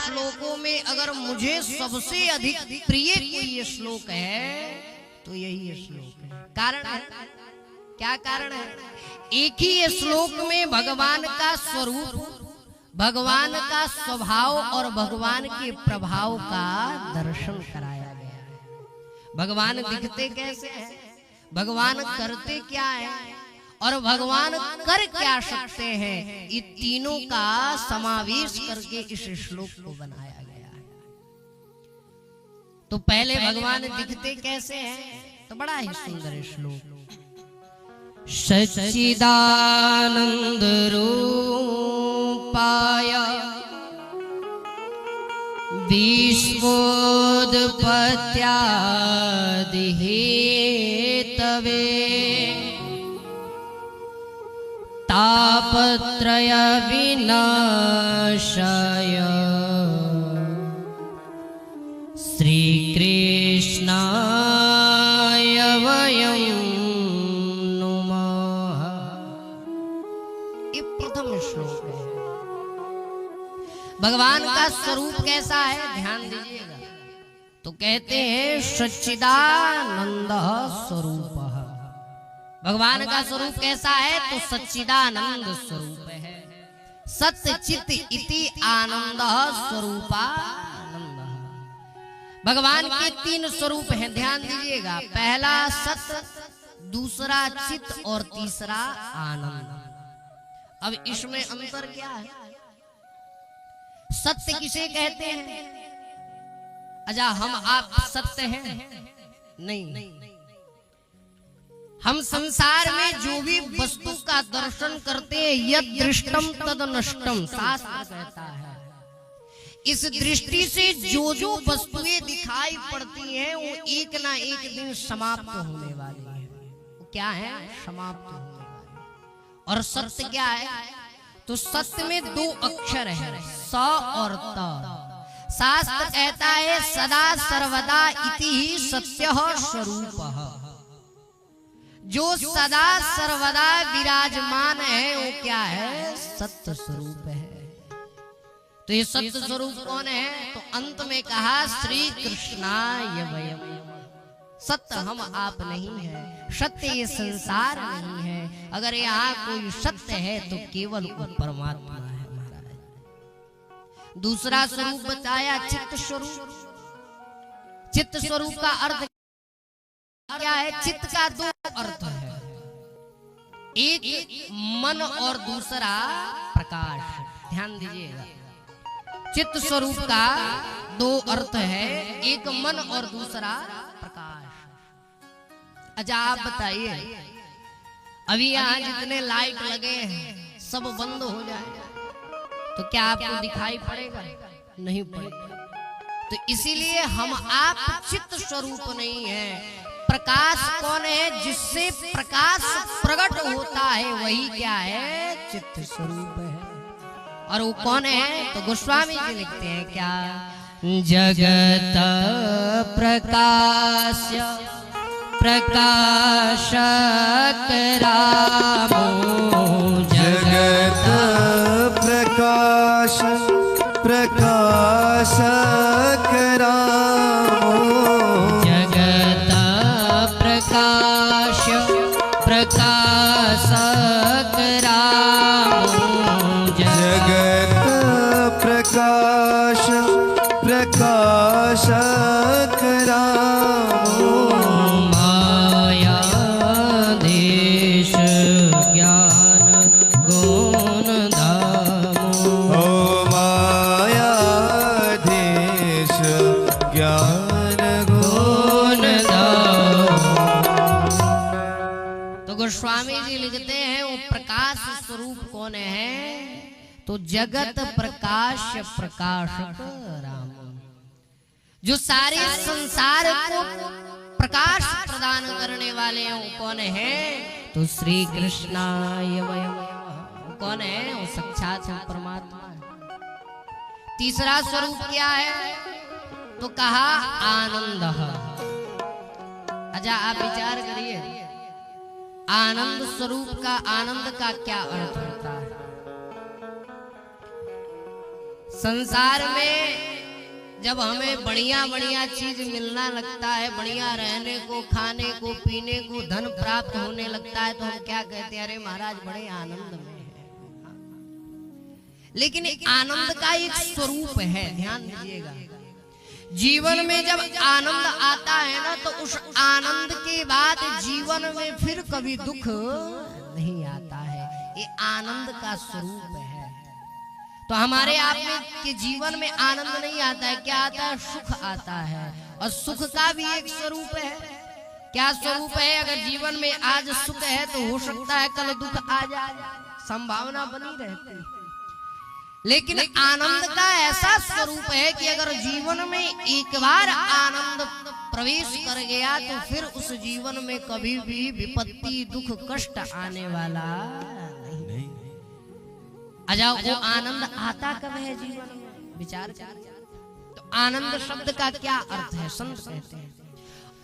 श्लोकों में अगर मुझे सबसे अधिक प्रिय कोई ये श्लोक है तो यही श्लोक है। कारण है, क्या कारण है? एक ही श्लोक में भगवान का स्वरूप, भगवान का स्वभाव और भगवान के प्रभाव का दर्शन कराया गया है। भगवान दिखते कैसे हैं, भगवान करते क्या है और भगवान कर क्या सकते हैं, ये तीनों का समावेश करके इस श्लोक को बनाया गया है। तो पहले भगवान दिखते कैसे हैं, तो बड़ा ही सुंदर श्लोक। सच्चिदानंद रूपाय विश्वोत्पत्त्यादि हेतवे तापत्रय विनाशाय श्री कृष्णाय वयं नमः। ये प्रथम श्लोक है। भगवान का स्वरूप कैसा है, ध्यान दीजिएगा। तो कहते हैं सच्चिदानंद स्वरूप। भगवान का स्वरूप कैसा है, तो सच्चिदानंद स्वरूप है। सत्य चित इति आनंद स्वरूपानंद। भगवान के तीन स्वरूप हैं, ध्यान दीजिएगा। पहला सत्य, दूसरा चित और तीसरा आनंद। अब इसमें अंतर क्या है? सत्य किसे कहते हैं? अच्छा, हम आप सत्य हैं? नहीं। हम संसार में जो भी वस्तु का दर्शन करते हैं, यद दृष्टम तद नष्टम, शास्त्र कहता है। इस दृष्टि से जो जो वस्तुएं दिखाई पड़ती हैं वो एक ना एक दिन समाप्त होने वाली है। वो क्या है? समाप्त होने वाली। और सत्य क्या है? तो सत्य में दो अक्षर है, स और त। शास्त्र कहता है सदा सर्वदा इति ही सत्यः स्वरूपः। जो सदा सर्वदा विराजमान है वो क्या है? सत्य स्वरूप है। तो ये सत्य स्वरूप कौन है? तो अंत में कहा श्री कृष्णाय वयम्। सत्य हम आप नहीं है, सत्य ये संसार नहीं है। अगर यहाँ कोई सत्य है तो केवल परमात्मा है महाराज। दूसरा स्वरूप बताया चित्त स्वरूप। चित्त स्वरूप का अर्थ क्या है? चित्त का दो अर्थ है, एक मन और दूसरा प्रकाश। ध्यान दीजिएगा, चित्त स्वरूप का दो अर्थ है, एक मन और दूसरा प्रकाश। अच्छा, आप बताइए, अभी यहाँ जितने लाइट लगे हैं सब बंद हो जाएगा तो क्या आपको दिखाई पड़ेगा? नहीं पड़ेगा। तो इसीलिए हम आप चित्त स्वरूप नहीं है। प्रकाश कौन है? जिससे प्रकाश प्रकट होता है वही क्या है? चित्त स्वरूप है। और वो कौन है? तो गोस्वामी जी लिखते हैं क्या? जगत प्रकाश प्रकाशक रामो। जगत प्रकाश प्रकाशक रामो। जगत प्रकाश प्रकाशक रामो। जगत प्रकाश प्रकाशक रामो। माया देश ज्ञान गुण धामो। ओ माया देश ज्ञान गुण धामो। तो गोस्वामी जी लिखते हैं वो प्रकाश स्वरूप कौन है? तो जगत प्रकाश प्रकाशक राम। जो सारे संसार को प्रकाश प्रदान करने वाले हैं वो कौन है? तो श्री कृष्णाय वयम्। कौन है? वो साक्षात परमात्मा है। तीसरा स्वरूप क्या है? तो कहा आनंद। अच्छा, आप विचार करिए, आनंद स्वरूप का, आनंद का क्या अर्थ होता है? संसार में जब हमें बढ़िया बढ़िया चीज मिलना लगता है, बढ़िया रहने को, खाने को, पीने को, धन प्राप्त होने लगता है, तो हम क्या कहते हैं, अरे महाराज बड़े आनंद में है। लेकिन आनंद का एक स्वरूप है, ध्यान दीजिएगा। जीवन में जब आनंद आता है ना, तो उस आनंद के बाद जीवन में फिर कभी दुख नहीं आता है। ये आनंद का स्वरूप है। तो हमारे आप में के जीवन में आनंद नहीं आता है, क्या आता है, सुख आता है। और सुख का भी एक स्वरूप है। क्या स्वरूप है? अगर जीवन में आज सुख है तो हो सकता है कल दुख आ जाए, संभावना बनी रहती है। लेकिन आनंद का ऐसा स्वरूप है कि अगर जीवन में एक बार आनंद प्रवेश कर गया तो फिर उस जीवन में कभी भी विपत्ति, दुख, कष्ट आने वाला नहीं। अच्छा, वो आनंद आता कब है जीवन में? विचार कर। तो आनंद शब्द का क्या अर्थ है? संत कहते हैं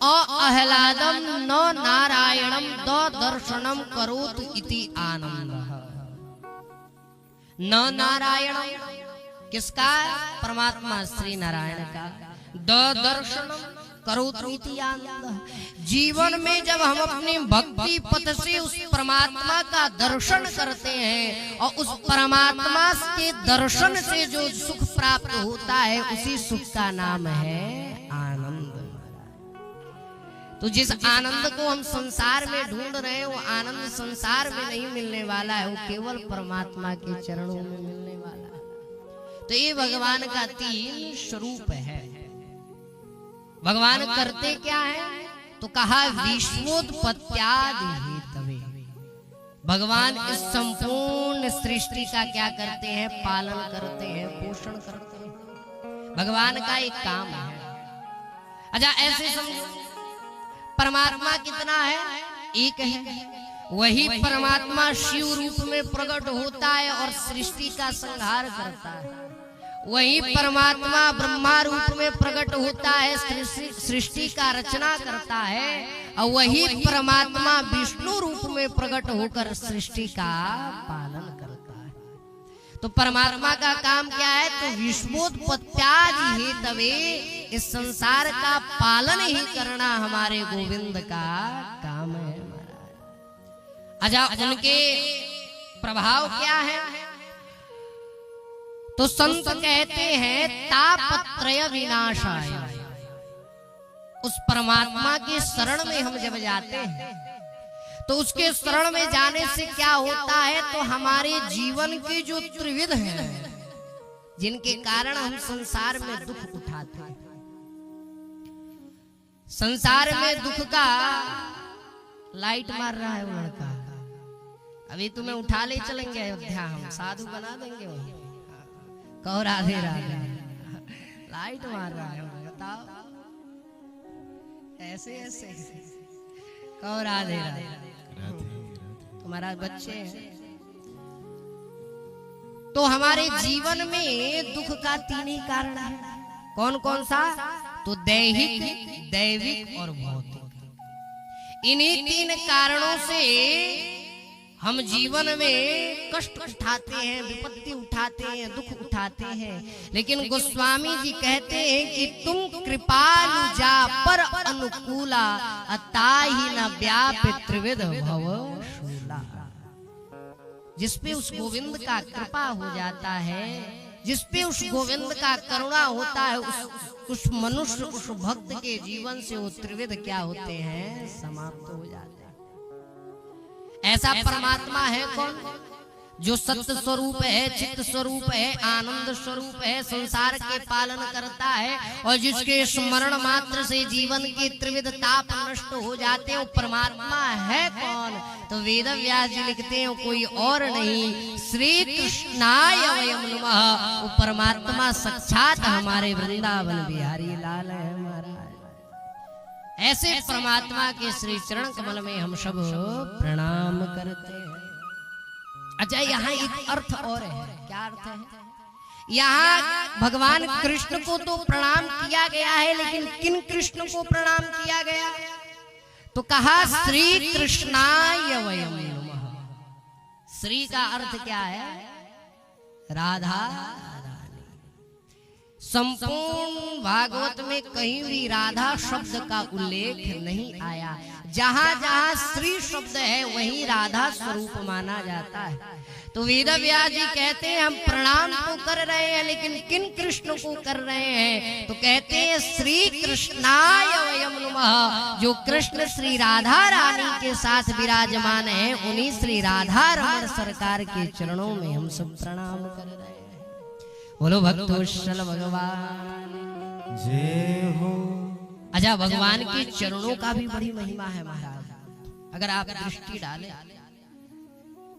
अहलादम न नारायणम द दर्शनम करोतु इति आनंदः। न नारायण किसका? परमात्मा श्री नारायण का। द दर्शनम करोतु इति आनंदः। जीवन में जब हम अपनी भक्ति पथ से उस परमात्मा का दर्शन करते हैं और उस परमात्मा के दर्शन से जो सुख प्राप्त होता है, उसी सुख का नाम है आनंद। तो जिस आनंद को हम संसार में ढूंढ रहे हैं, वो आनंद संसार में नहीं मिलने वाला है, वो केवल परमात्मा के चरणों में मिलने वाला है। तो ये भगवान का 3 स्वरूप है। भगवान करते क्या है? तो कहा विश्वोत्पत्त्यादि हेतवे। भगवान इस संपूर्ण सृष्टि का क्या करते हैं? पालन करते हैं, पोषण करते हैं। भगवान का एक काम है। अच्छा, ऐसे समझो, परमात्मा कितना है? एक है। वही परमात्मा शिव रूप में प्रकट होता है और सृष्टि का संहार करता है। वही परमात्मा ब्रह्मा रूप में प्रकट होता है, सृष्टि का रचना करता है। और वही परमात्मा विष्णु रूप में प्रकट होकर सृष्टि का पालन करता है। तो परमात्मा का काम क्या है? तो विश्वोत्पत्त्यादि हेतवे, इस संसार का पालन ही करना हमारे गोविंद का काम है। अच्छा, उनके प्रभाव क्या है? तो संत कहते हैं तापत्रय विनाशाय। उस परमात्मा के शरण में हम जब जाते हैं तो उसके शरण में जाने से क्या होता है? तो हमारे जीवन के जो त्रिविध हैं, जिनके कारण हम संसार में दुख उठाते हैं, संसार में दुख का लाइट मार रहा है वो लड़का। अभी तुम्हें उठा ले चलेंगे अयोध्या, हम साधु बना देंगे वहीं। कहो राधे राधे, लाइट मार रहा है, बताओ ऐसे ऐसे। कहो राधे राधे, तुम्हारा बच्चे हैं। तो हमारे जीवन में दुख का 3 ही कारण है। कौन कौन सा? तो दैहिक, दैविक और भौतिक। इन्हीं 3 कारणों से हम जीवन में कष्ट उठाते हैं, विपत्ति उठाते हैं, दुख उठाते हैं। लेकिन गोस्वामी जी कहते हैं कि तुम कृपालु जा पर अनुकूला, अताहि न व्यापि त्रिविध भव शूला। जिसपे उस गोविंद का कृपा हो जाता है, जिसपे उस गोविंद का करुणा होता है, उस मनुष्य, उस भक्त के जीवन से वो त्रिविध क्या होते हैं? समाप्त हो जाते हैं। ऐसा परमात्मा है कौन? जो सत्य स्वरूप है, चित्त स्वरूप है, आनंद स्वरूप है, संसार के पालन करता है और जिसके स्मरण मात्र से जीवन के त्रिविध ताप नष्ट हो जाते हैं। वो परमात्मा है कौन? तो वेद व्यास जी लिखते हैं कोई और नहीं, श्री कृष्णाय वयं नमः। वो परमात्मा साक्षात हमारे वृंदावन बिहारी लाल है महाराज। ऐसे परमात्मा के श्री चरण कमल में हम सब प्रणाम करते हैं। अच्छा, यहाँ एक अर्थ और है। क्या अर्थ है? यहाँ भगवान कृष्ण को तो प्रणाम किया गया है, लेकिन किन कृष्ण को प्रणाम किया गया? तो कहा श्री कृष्णाय वयं नमः। श्री का अर्थ क्या है? राधा रानी। संपूर्ण भागवत में कहीं भी राधा शब्द का उल्लेख नहीं आया। जहां जहां श्री शब्द है वहीं राधा स्वरूप माना जाता है। तो वेद व्यास जी कहते हैं हम प्रणाम तो कर रहे हैं, लेकिन किन कृष्ण को कर रहे हैं? तो कहते हैं श्री कृष्णाय वयम नमः। जो कृष्ण श्री राधा रानी के साथ विराजमान है, उन्हीं श्री राधा रमण सरकार के चरणों में हम सब प्रणाम कर रहे हैं। बोलो भक्तोत्सल भगवान जय हो। अच्छा, भगवान के चरणों का भी बड़ी महिमा है महाराज। अगर आप दृष्टि डालें,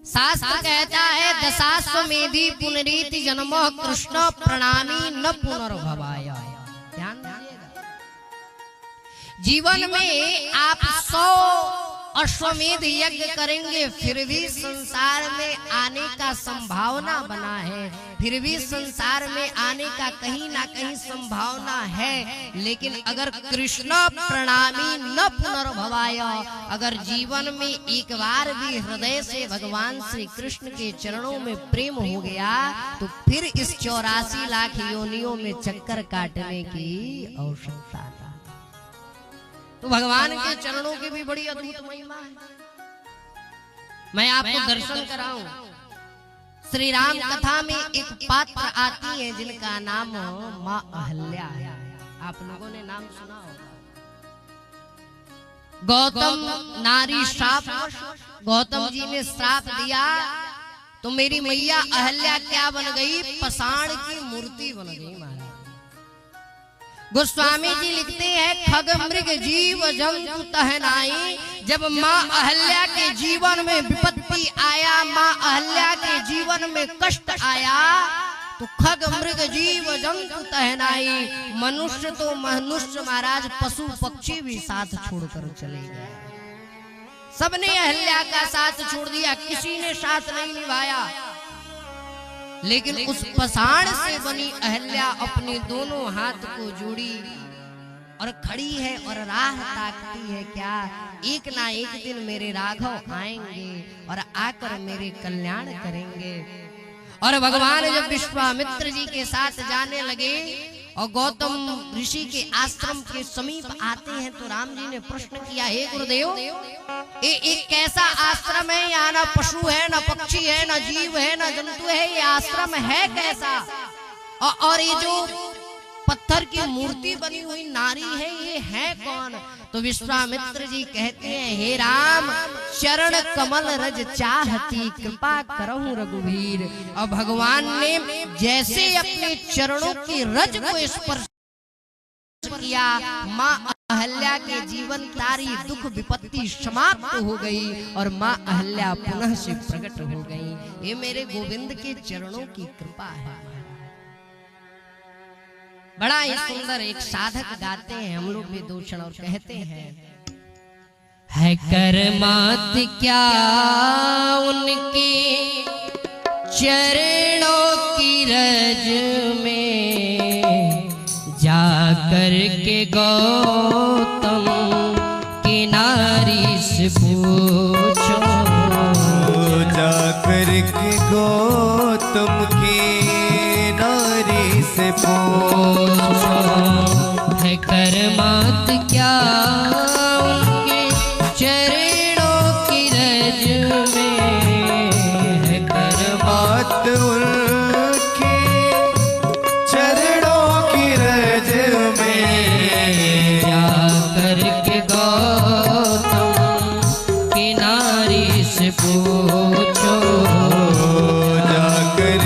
शास्त्र कहता है दशाश्वमेधि पुनरीति जन्मो कृष्ण प्रणामी न पुनर्भवाय। ध्यान दीजिएगा, जीवन में आप 100 अश्वमेध यज्ञ करेंगे, फिर भी संसार में आने का संभावना बना है, फिर भी संसार में आने का कहीं ना कहीं संभावना है। लेकिन अगर कृष्ण प्रणामी न पुनर्भवाय, अगर जीवन में एक बार भी हृदय से भगवान श्री कृष्ण के चरणों में प्रेम हो गया, तो फिर इस 84 लाख योनियों में चक्कर काटने की आवश्यकता। तो भगवान के चरणों की भी बड़ी अद्भुत महिमा है। मैं आपको दर्शन कराऊं। श्री राम कथा में एक पात्र आती है जिनका नाम माँ अहल्या है। आप लोगों ने नाम सुना होगा। गौतम नारी श्राप, गौतम जी ने श्राप दिया तो मेरी मैया अहल्या क्या बन गई? पाषाण की मूर्ति बन गई महाराज। गोस्वामी जी लिखते हैं खग मृग जीव जंतु तहनाई। जब माँ अहल्या के जीवन में विपत्ति आया, माँ अहल्या के जीवन में कष्ट आया, तो खग मृग जीव जंतु तहनाई। मनुष्य तो मनुष्य महाराज, पशु पक्षी भी साथ छोड़कर चले गए। सबने अहल्या का साथ छोड़ दिया, किसी ने साथ नहीं निभाया। लेकिन उस पाषाण से बनी अहल्या अपने दोनों हाथ को जोड़ी और खड़ी है और राह ताकती है। क्या? एक ना एक दिन मेरे राघव आएंगे और आकर मेरे कल्याण करेंगे। और भगवान जब विश्वामित्र जी के साथ जाने लगे और गौतम ऋषि के आश्रम के समीप आते हैं, तो राम जी ने प्रश्न किया, हे गुरुदेव, एक कैसा आश्रम है? यहाँ ना पशु है, ना पक्षी है, ना जीव है, ना जंतु है, ये आश्रम है कैसा? और ये जो पत्थर की मूर्ति बनी हुई नारी है, ये है कौन? तो विश्वामित्र जी कहते हैं, हे राम, चरण कमल रज चाहती, कृपा करहु रघुवीर। और भगवान ने जैसे अपने चरणों की रज को स्पर्श किया, माँ अहल्या के जीवन तारी दुख विपत्ति समाप्त हो गई और माँ अहल्या पुनः से प्रकट हो गई। ये मेरे गोविंद के चरणों की कृपा है। बड़ा ही सुंदर एक साधक गाते हैं, हम लोग भी दो क्षण और कहते हैं, है कर्मात क्या उनके चरणों की रज में, जाकर के गौतम की नारी से पूछो, जाकर के गौतम की नारी से पूछो, है कर्मात क्या उनके चरणों की रज में, है कर्मात उनके चरणों की रज में, जाकर के गौतम की नारी से पूछो, जाकर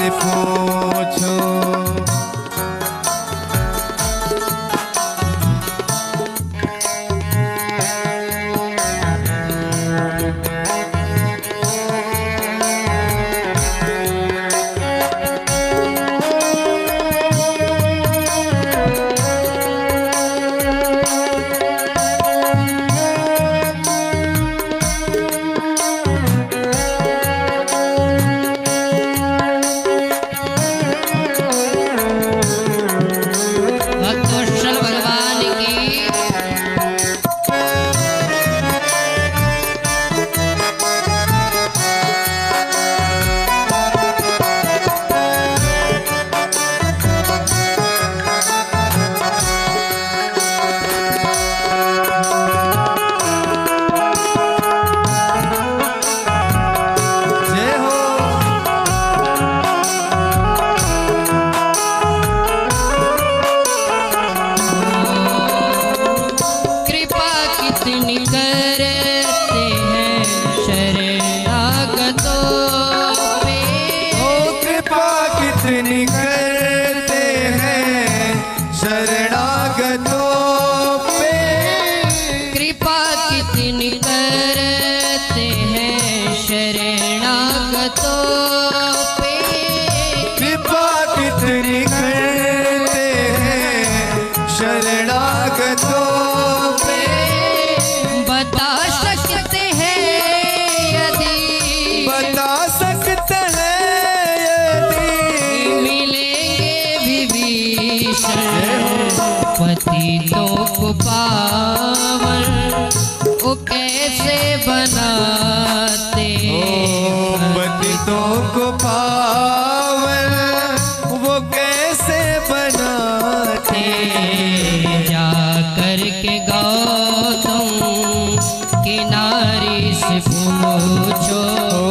से पूछो। भक्तवत्सल भगवान की जय हो। कृपा कितनी करते हैं शरणागतों पे। ओ कृपा कितनी करते हैं शरणागतों पे। कृपा कितनी करते हैं शरणागतों पे। कृपा कितनी करते हैं शरणागतों पे। बता सकते हैं यदि बता सकते हैं यदि मिलेंगे विभीषण पतितों को पावन, वो कैसे बनाते पतितों को पावन वो कैसे बनाते। जा करके गौतम की नारी से पूछो। ओ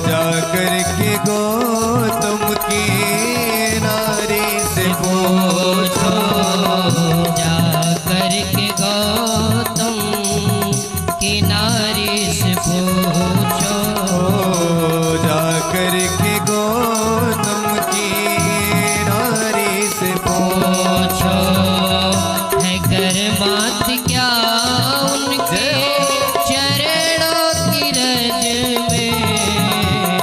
जाकर के गौतम की नारी से पूछो। जा करके गौतम की नारी से पूछो। ओ जाकर के गौतम की नारी से पूछो है गर्मात क्या उनके चरणों की रज में।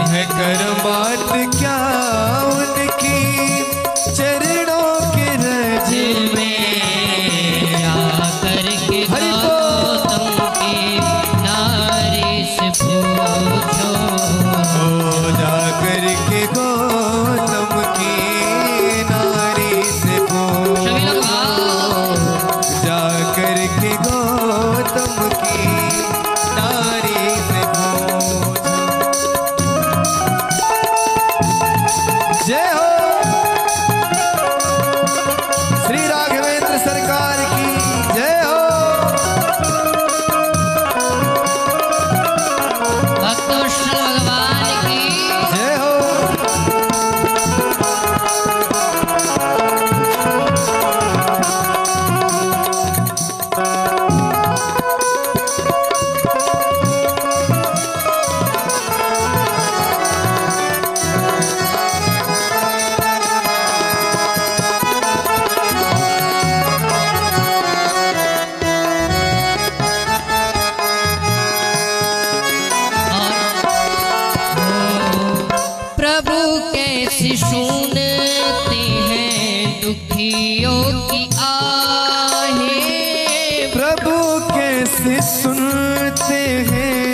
है करमात क्या उनकी चरणों के रज में। जा करके हरि बोल। गौतम की नारी से पूछो। ओ जाकर के गौतम की नारी से पूछो। सभी लोग आओ। जाकर के गौतम की नारी से पूछो। जय हो श्री राघवेंद्र सरकार की जय हो। भक्तवत्सल भगवान की जय हो। प्रभु कैसे सुनते हैं दुखियों की आहें। प्रभु कैसे सुनते हैं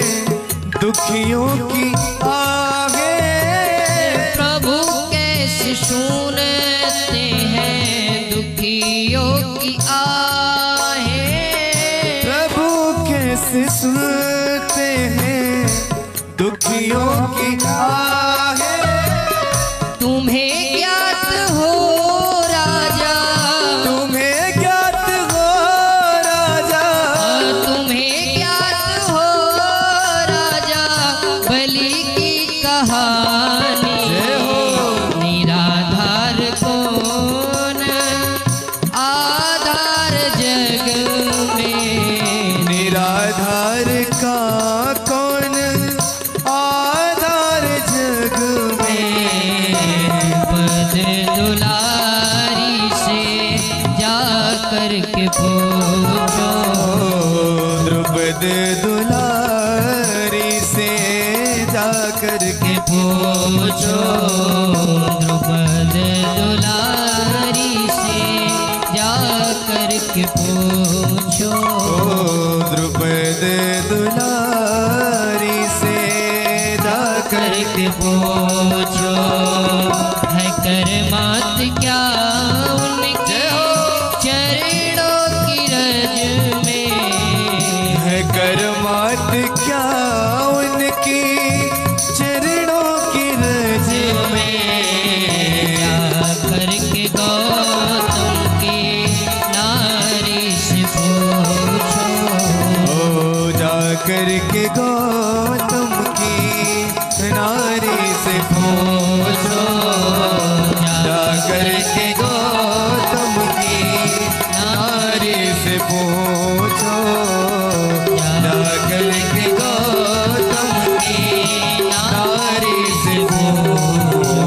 दुखियों की आहें। प्रभु कैसे सुनते हैं दुखियों की आहें। प्रभु कैसे सुनते हैं दुखियों की आहें। तुम्हें ज्ञात हो राजा, तुम्हें ज्ञात हो राजा। तुम्हें ज्ञात हो राजा बलि की कहानी। जय हो। निराधार कौन आधार जग में। निराधार का कौन आधार जग में। करके पूछो द्रुपद दुलारी से जा करके पूछो द्रुपद दुलारी से जा करके पूछो है कर्मात क्या उनके चरणों की रज में है कर्मात क्या उनकी चरणों की रज में जा करके गौतम की नारी से पूछो जा करके गौतम की नारी से पूछो जा करके गौतम की नारी से पूछो जा करके गौतम की नारी से पूछो।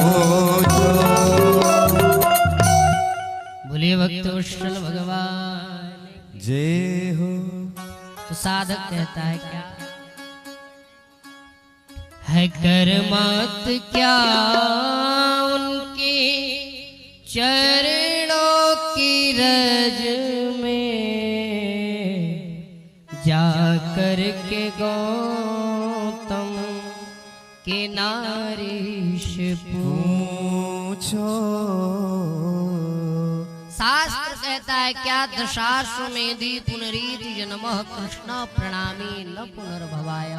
बोलिए भक्तवत्सल भगवान जय हो। तो साधक कहता है क्या है कर्मात क्या उनके चरणों की रज में जा कर के गौतम के नारी से पूछो। शास्त्र कहता है क्या दशाश्वमेधि पुनरीति जन्मः कृष्ण प्रणामी न पुनर्भवाय।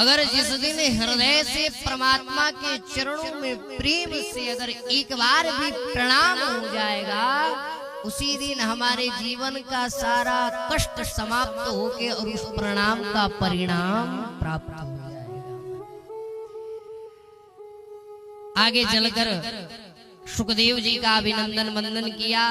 अगर जिस दिन हृदय से परमात्मा के चरणों में प्रेम से अगर एक बार भी प्रणाम हो जाएगा उसी दिन हमारे जीवन का सारा कष्ट समाप्त होके और उस प्रणाम का परिणाम प्राप्त हो जाएगा। आगे चलकर सुखदेव जी का अभिनंदन वंदन किया।